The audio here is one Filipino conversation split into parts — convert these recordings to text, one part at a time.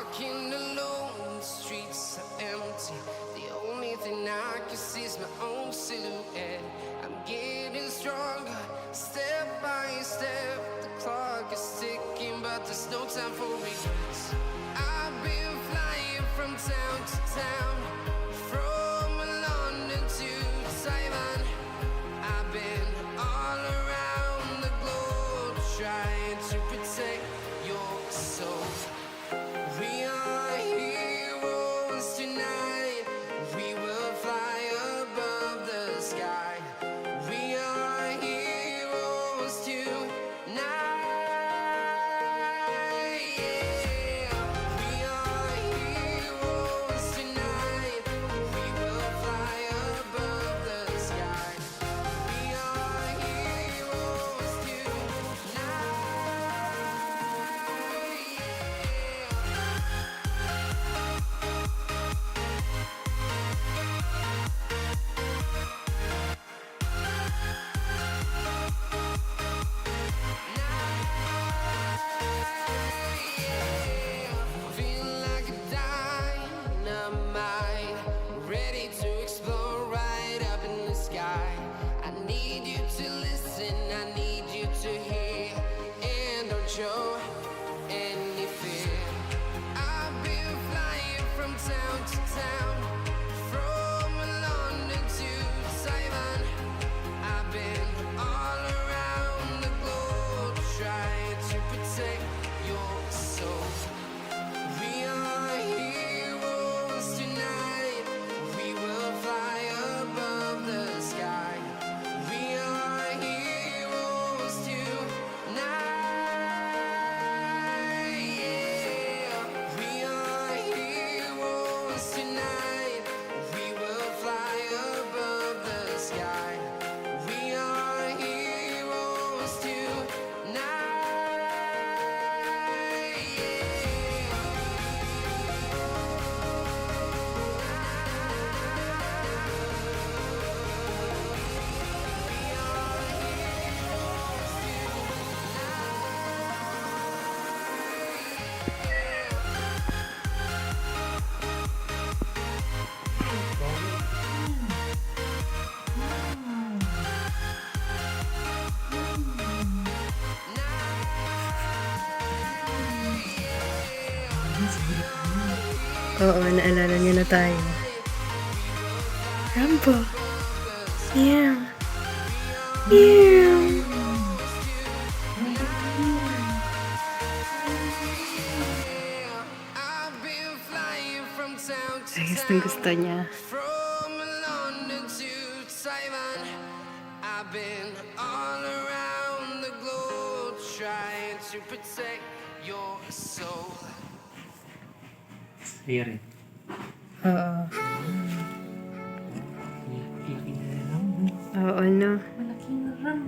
walking alone, the streets are empty. The only thing I can see is my own silhouette. I'm getting stronger, step by step. The clock is ticking, but there's no time for regrets. I've been flying from town to town, from London to Taiwan. I've been all around the globe trying to protect your soul. We are heroes tonight. We will fly above the sky. We are heroes tonight. Yeah. We are heroes tonight. We will fly above the sky. We are heroes tonight. Feeling like a dynamite, ready to explode right up in the sky. I need you to listen, I need you to hear, and don't show any fear. I've been flying from town to town, from London to Taiwan. I've been all around the globe trying to protect your soul. We are heroes tonight. We will fly above the sky. We are heroes tonight. Yeah. We are heroes tonight. We will fly above the sky. We are heroes tonight. Oo, naalala niyo na tayo. Rambo. Yeah. Yeah. I've been flying from town to Ay, gustong gusto niya. from London to Taiwan. I've been all around the globe trying to protect your soul. Rin. Oo. Laki na lang. Oo, no? Malaking ram.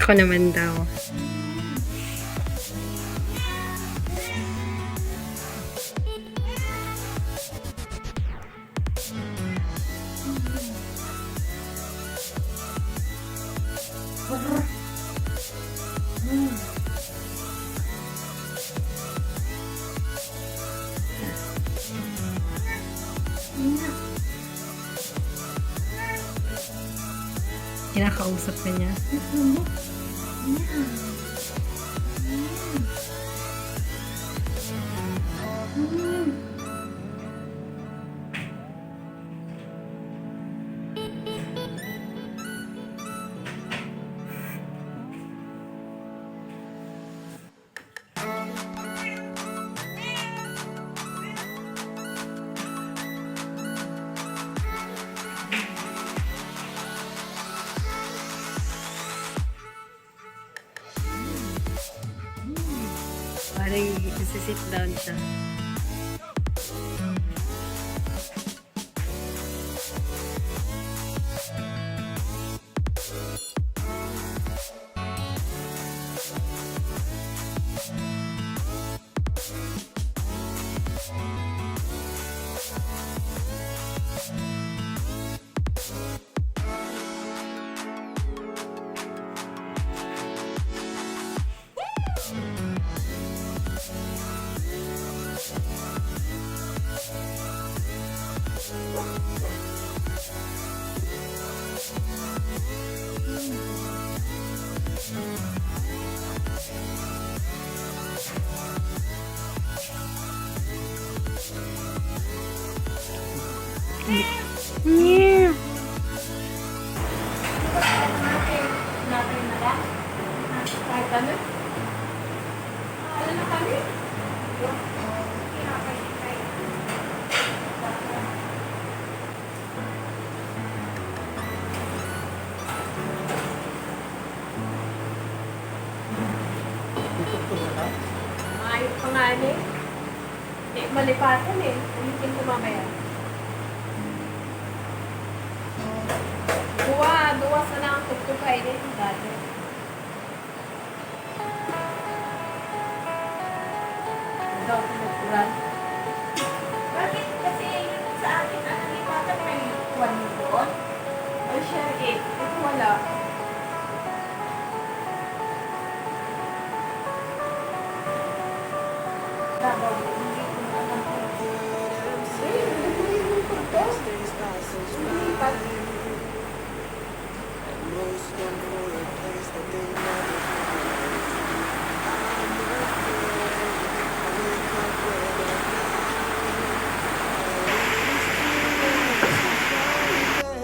Ako naman daw. Kinakausap ka niya. Nagsisit down siya. Yeah. Kahit ano? Ano na kami? Ayos pa nga eh. Malipatan eh. Ulitin ko mamaya. Duwa sa lang ang tugtugay din. Dati. Daw pinagpuran. Bakit kasi sa akin ang lipatan may one doon? Ay, siya eh. Ito wala. Dabaw, hindi ko na alam kung Lipat.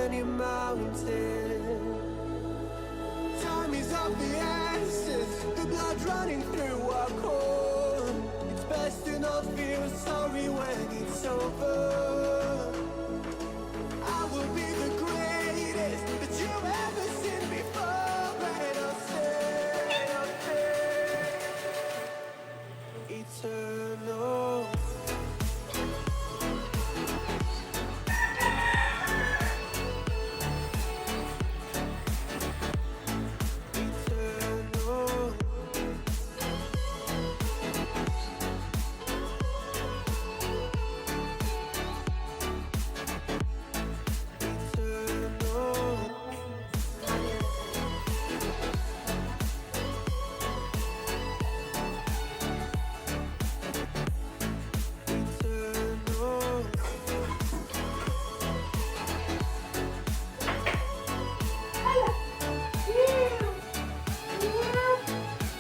Any mountain. Time is of the essence, the blood running through our core. It's best to not feel sorry when it's over. I will be the greatest that you've ever seen before, and I'll stay eternal. Eternal. Eternal. Eternal.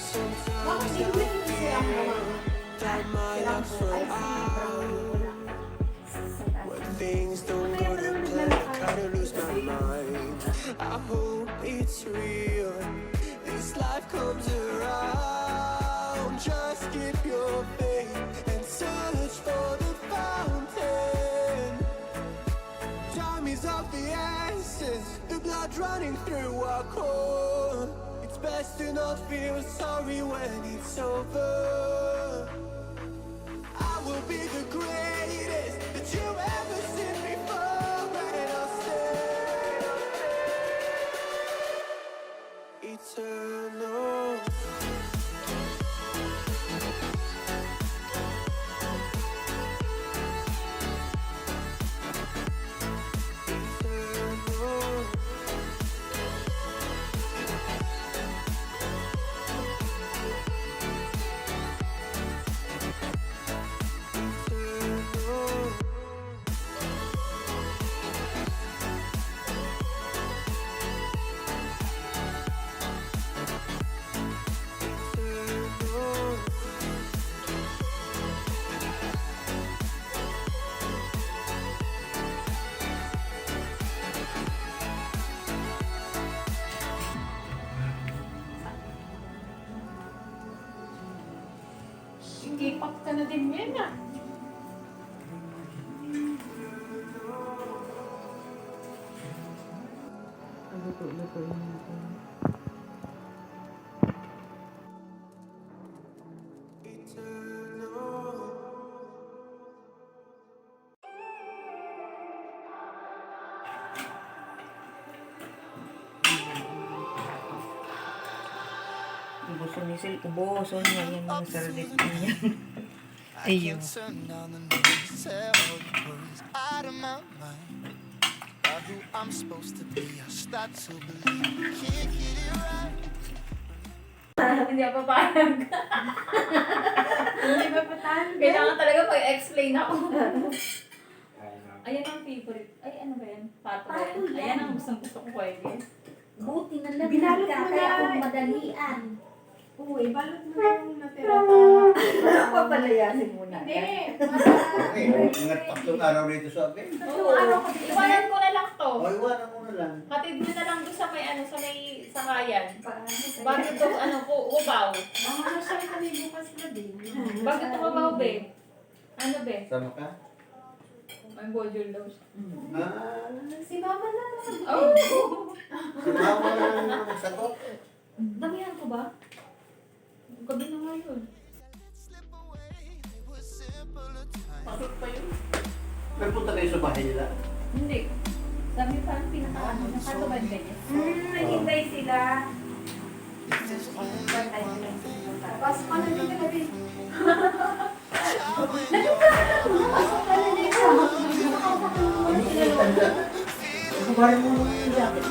Sometimes I feel that my life's run out. When things don't go to plan, I kinda lose my mind. I hope it's real. This life comes around. Just keep your faith and search for the fountain. Time is of the essence, the blood running through our core. It's best to not feel sorry when it's over. I will be the greatest that you've ever seen before, and I'll stay eternal. Eternal. Eternal. Eternal. Sigipak ka na din yan ah. Luto-lutoin natin. Eternal. gusto ni Sil, ubuson niya yan mga sarlit niya. Ayun. Turn down the noise, tell all the words out of my mind. About who I'm supposed to be, I start to believe. Can't get it right. Hindi ako papayag. Hindi ba patahan? Kailangan talaga pag-explain ako. Ayan ang favorite. Ay, ano ba yan? Pato ba yan? Pato yan. Ayan ang gusto ko pwede. Buti na lang Binalot ka, mo kaya na. kung madalian. Uy, balot mo yung natira Papalayasin mo na. Hindi. Ingat pa itong araw dito sa akin. Oo. Iwanan ko na lang to. O, iwanan mo na lang. Hatid mo na lang doon sa may ano, sa may sakayan. Bago to, ano po, ubaw. Mga nasa kami bukas na din. Bago to ubaw, be. Ano, be? Sama ka? May bojol daw siya. Ah, Si mama na. Oh! sumama na lang ang sagot. Damihan ko ba? Gabi na nga yun. Slip away, it was simpler times. Pasok pa yun. Nagpunta kayo sa bahay nila. Hindi. Sabi pa ang pinaka-ano, nakatubad ka niya. Naghintay sila. If there's only one thing Tapos pa na din ka din. Kumarin mo naman yung jacket.